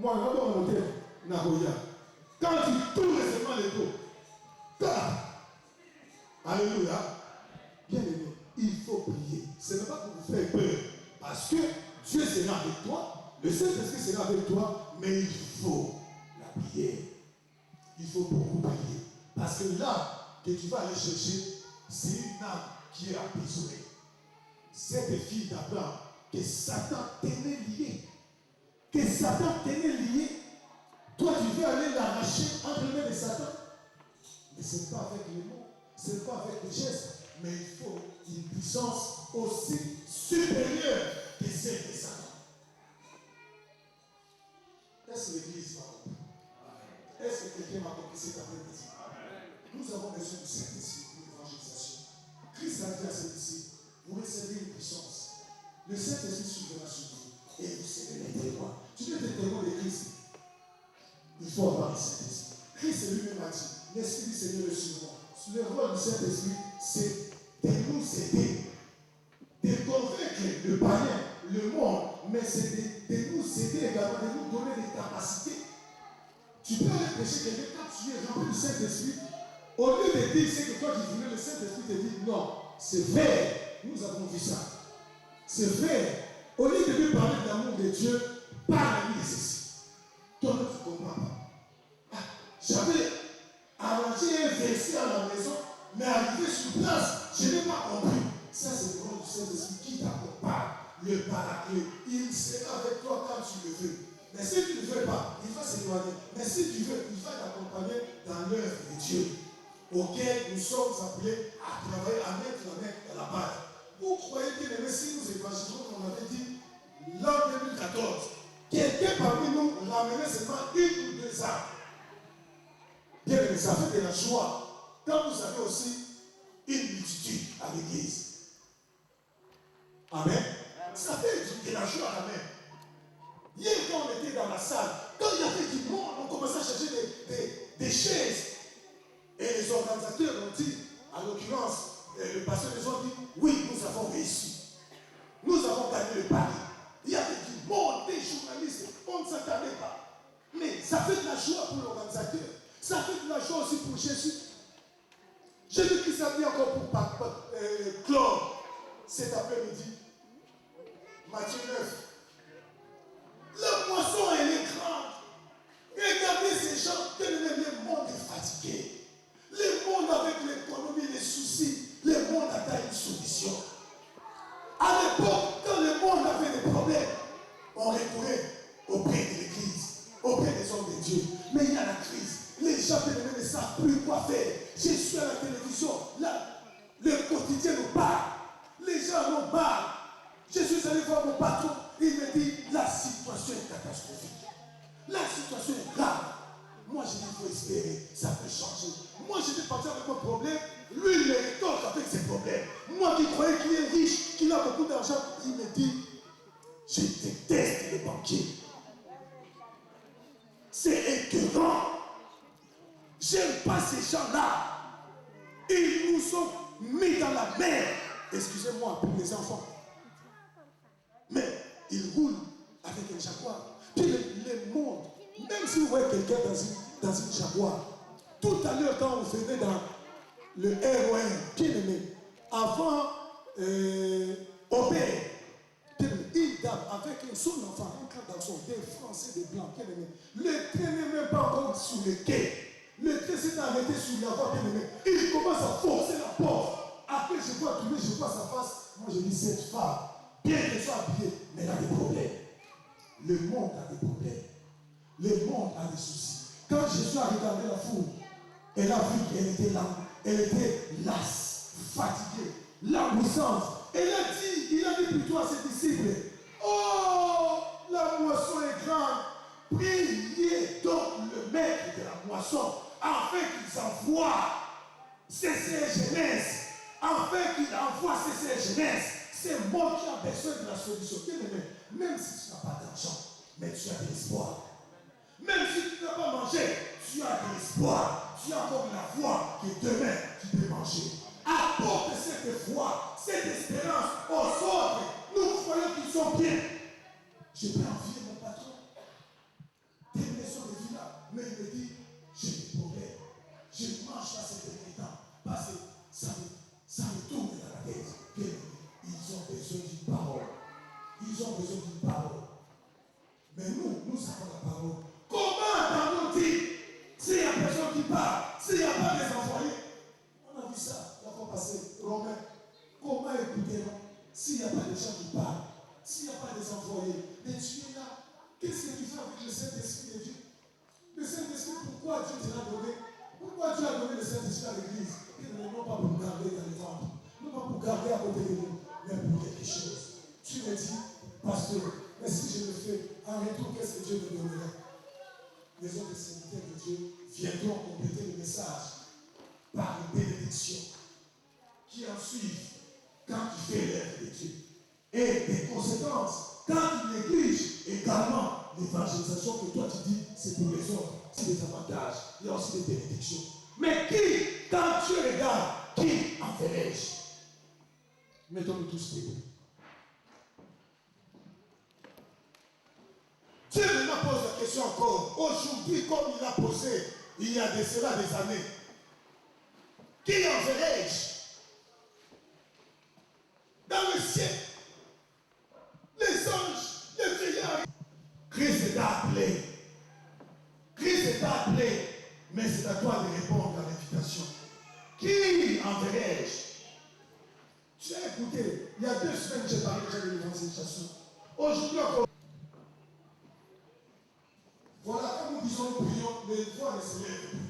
Moi, je vais monter Nagoya. Quand tu tournes seulement les dos, alléluia. Bien aimé, il faut prier. Ce n'est pas pour vous faire peur. Parce que Dieu sera avec toi, le Saint-Esprit sera avec toi, mais il faut la prière. Il faut beaucoup prier. Parce que là, que tu vas aller chercher, c'est une âme qui est emprisonnée. Cette fille d'Abraham, que Satan tenait liée. Que Satan tenait liée. Toi, tu veux aller l'arracher entre les mains de Satan. Mais ce n'est pas avec les mots, ce n'est pas avec les gestes, mais il faut une puissance aussi supérieure que celle de Satan. Est-ce que l'église va compris? Est-ce que quelqu'un m'a compris cet après-midi? Nous avons besoin de cette ici pour l'évangélisation. Christ a dit à ses disciples, vous recevez une puissance. Le Saint-Esprit suivra sur vous et vous serez les témoins. Tu veux être témoin de Christ? Il faut avoir le Saint-Esprit. Christ lui-même a dit, l'Esprit du Seigneur est sur moi. Le rôle du Saint-Esprit, c'est de nous aider, de convaincre le païen, le monde, mais c'est de nous aider également, de nous donner des capacités. Tu peux aller prêcher quelqu'un quand tu es rempli du Saint-Esprit. Au lieu de dire ce que toi tu voulais, le Saint-Esprit te dit non, c'est vrai. Nous avons vu ça. C'est vrai. Au lieu de lui parler de l'amour de Dieu, parle-lui de ceci. Toi, tu ne comprends pas. J'avais arrangé un verset à la maison, mais arrivé sur place, je n'ai pas compris. Ça, c'est le rôle du Saint-Esprit qui t'accompagne, le paraclet. Il sera avec toi quand tu le veux. Mais si tu ne veux pas, il va s'éloigner. Mais si tu veux, il va t'accompagner dans l'œuvre de Dieu, auquel nous sommes appelés à travailler, à mettre la main à la base. Vous croyez que si nous évangélisons, comme on avait dit, l'an 2014, quelqu'un parmi nous ramenait seulement une ou deux âmes. Bien aimé, ça fait de la joie. Quand vous avez aussi une multitude à l'église. Amen. Ça fait de la joie quand même. Hier, quand on était dans la salle, quand il y avait du monde, on commençait à chercher des chaises. Et les organisateurs ont dit, en l'occurrence, le pasteur nous ont dit, oui, nous avons réussi. Nous avons gagné le pari. Il y avait du monde, des journalistes, on ne s'attendait pas. Mais ça fait de la joie pour l'organisateur. Ça fait de la joie aussi pour Jésus. Jésus-Christ a dit encore pour Claude cet après-midi. Matthieu 9. La moisson, elle est grande. Regardez ces gens, le monde est fatigué. Le monde avec l'économie, les soucis, le monde attend une solution. À l'époque, quand le monde avait des problèmes, on recourait auprès de l'église, auprès des hommes de Dieu. Mais il y a la crise. Les gens ne savent plus quoi faire. Je suis à la télévision, là, le quotidien nous parle. Les gens nous parlent. Je suis allé voir mon patron, il me dit, la situation est catastrophique. La situation est grave. Moi, je dis, il faut espérer, ça peut changer. Moi, j'étais parti avec mon problème, lui, il me rétorque avec ses problèmes. Moi qui croyais qu'il est riche, qu'il a beaucoup d'argent, il me dit, je déteste les banquiers. C'est écœurant. J'aime pas ces gens-là. Ils nous ont mis dans la mer. Excusez-moi pour les enfants. Mais ils roulent avec un jaguar. Puis le monde, même si vous voyez quelqu'un dans une jaguar, tout à l'heure quand on venait dans le ROM, bien aimé, avant Aubert, une dame avec son enfant, un grand garçon, des Français, des Blancs, bien aimé, le train n'est même pas encore sur le quai. Le train s'est arrêté sur la voie, bien aimé. Il commence à forcer la porte. Après, je vois tourner, je vois sa face. Moi, je dis, cette femme, bien qu'elle soit habillée, mais elle a des problèmes. Le monde a des problèmes. Le monde a des soucis. Quand Jésus a regardé la foule, elle a vu qu'elle était là. Elle était lasse, fatiguée, languissante. Il a dit plutôt à ses disciples, oh, la moisson est grande. Priez donc le maître de la moisson, afin qu'il envoie ses jeunesse. Afin qu'il envoie ses jeunesse. C'est moi qui ai besoin de la solution. Même si tu n'as pas d'argent, mais tu as de l'espoir. Même si tu n'as pas mangé, tu as de l'espoir. Tu as comme la foi que demain tu peux manger. Apporte cette foi, cette espérance aux autres. Nous croyons qu'ils sont bien. Je peux envier mon patron. parole. Mais nous avons la parole. Comment attendons-nous s'il n'y a personne qui parle, s'il n'y a pas des envoyés? On a vu ça la fois passée, Romain. Comment écouter-nous s'il n'y a pas des gens qui parlent, s'il n'y a pas des envoyés? Mais tu es là. Qu'est-ce que tu fais avec le Saint-Esprit de Dieu? Le Saint-Esprit, pourquoi Dieu te l'a donné? Pourquoi Dieu a donné le Saint-Esprit à l'Église? Non pas pour nous garder dans les temples, non pas pour garder à côté de nous, mais pour quelque chose. Tu me dis, pasteur, mais si je le fais, en retour, qu'est-ce que Dieu me donnerait? Les autres serviteurs de Dieu viendront compléter le message par une bénédiction qui en suivent quand tu fais l'œuvre de Dieu. Et des conséquences, quand tu négliges également l'évangélisation que toi tu dis, c'est pour les autres, c'est des avantages, il y a aussi des bénédictions. Mais qui, quand Dieu regarde, qui enverrai-je? Mettons-nous tous debout. Dieu me pose la question encore, aujourd'hui, comme il a posé, il y a de cela des années. Qui enverrai-je? Dans le ciel, les anges, les vieillards. Christ t'a appelé. Christ t'a appelé. Mais c'est à toi de répondre à l'invitation. Qui enverrai-je? Tu as écouté, il y a 2 semaines, j'ai parlé déjà de l'évangélisation. Aujourd'hui encore. Voilà, quand nous disons nous prions, les voix ne se lèvent plus.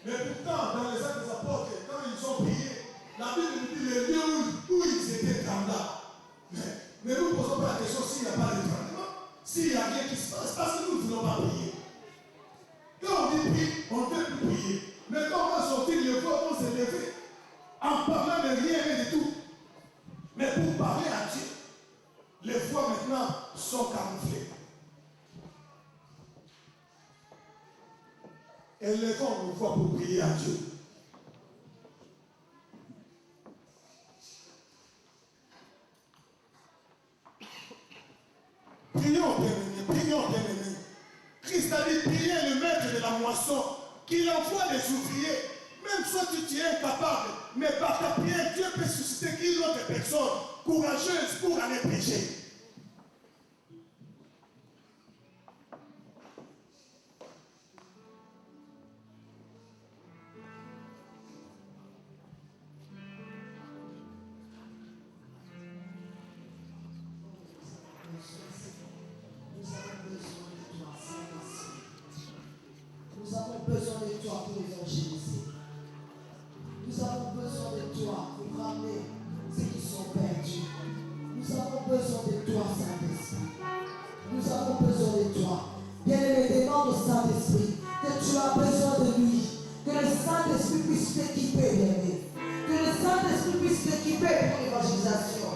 Mais pourtant, dans les actes des apôtres, quand ils ont prié, la Bible nous dit les lieux où ils étaient tremblants. Mais nous ne posons pas la question s'il n'y a pas de tremblement, s'il n'y a rien qui se passe, parce que nous ne voulons pas prier. Quand on dit prie, on ne peut plus prier. Mais quand on va sortir, les voix vont se lever en parlant de rien du tout. Mais pour parler à Dieu, les voix maintenant sont camouflées. Élevons nos voix pour prier à Dieu. Prions, bien-aimés, prions, bien-aimés. Christ a dit, priez le maître de la moisson, qu'il envoie des ouvriers. Même soit tu es incapable, mais par ta prière, Dieu peut susciter une autre personne courageuse pour aller prêcher. Nous avons besoin de toi pour évangéliser. Nous avons besoin de toi pour ramener ceux qui sont perdus. Nous avons besoin de toi, Saint-Esprit. Nous avons besoin de toi. Bien-aimé, demande au Saint-Esprit que tu as besoin de lui. Que le Saint-Esprit puisse t'équiper, bien-aimé. Que le Saint-Esprit puisse t'équiper pour l'évangélisation.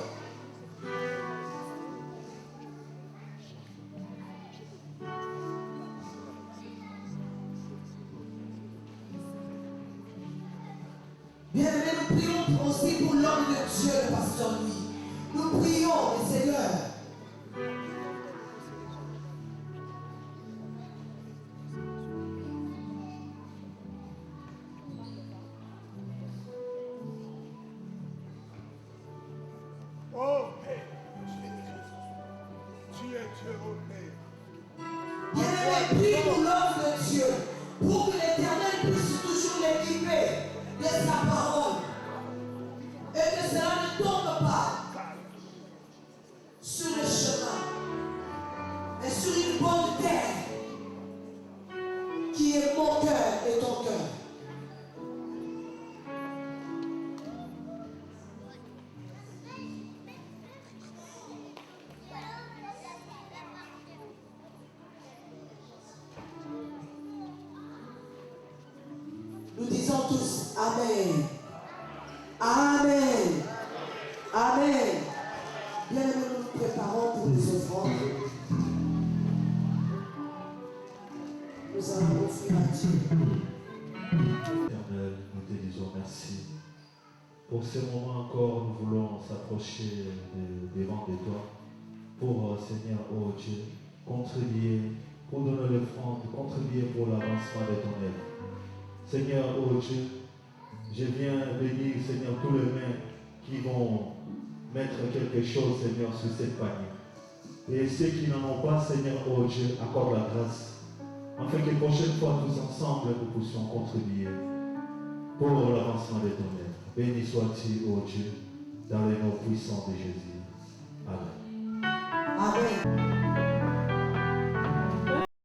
Bien-aimés, nous prions aussi pour l'homme de Dieu, le pasteur Louis. Nous prions, le Seigneur. Oh Père, tu es Dieu, oh Père. Bien-aimés, prie pour l'homme de Dieu, pour que l'Éternel puisse toujours l'équiper de sa parole. Et que cela ne tombe pas sur le chemin, mais sur une bonne terre qui est mon cœur et ton cœur. Nous disons tous Amen. Amen. Amen. Bien, nous nous préparons pour les offrandes. Nous allons offrir à Dieu. Éternel, nous te disons merci. Pour ce moment encore, nous voulons s'approcher devant de toi pour, Seigneur, oh Dieu, contribuer, pour donner l'offrande, contribuer pour l'avancement de ton œuvre. Seigneur, oh Dieu, je viens bénir, Seigneur, tous les mains qui vont mettre quelque chose, Seigneur, sur cette panier. Et ceux qui n'en ont pas, Seigneur, oh Dieu, accorde la grâce, afin que prochaine fois, tous ensemble, nous puissions contribuer pour l'avancement de ton œuvre. Béni sois-tu, oh Dieu, dans les noms puissants de Jésus. Amen. Amen.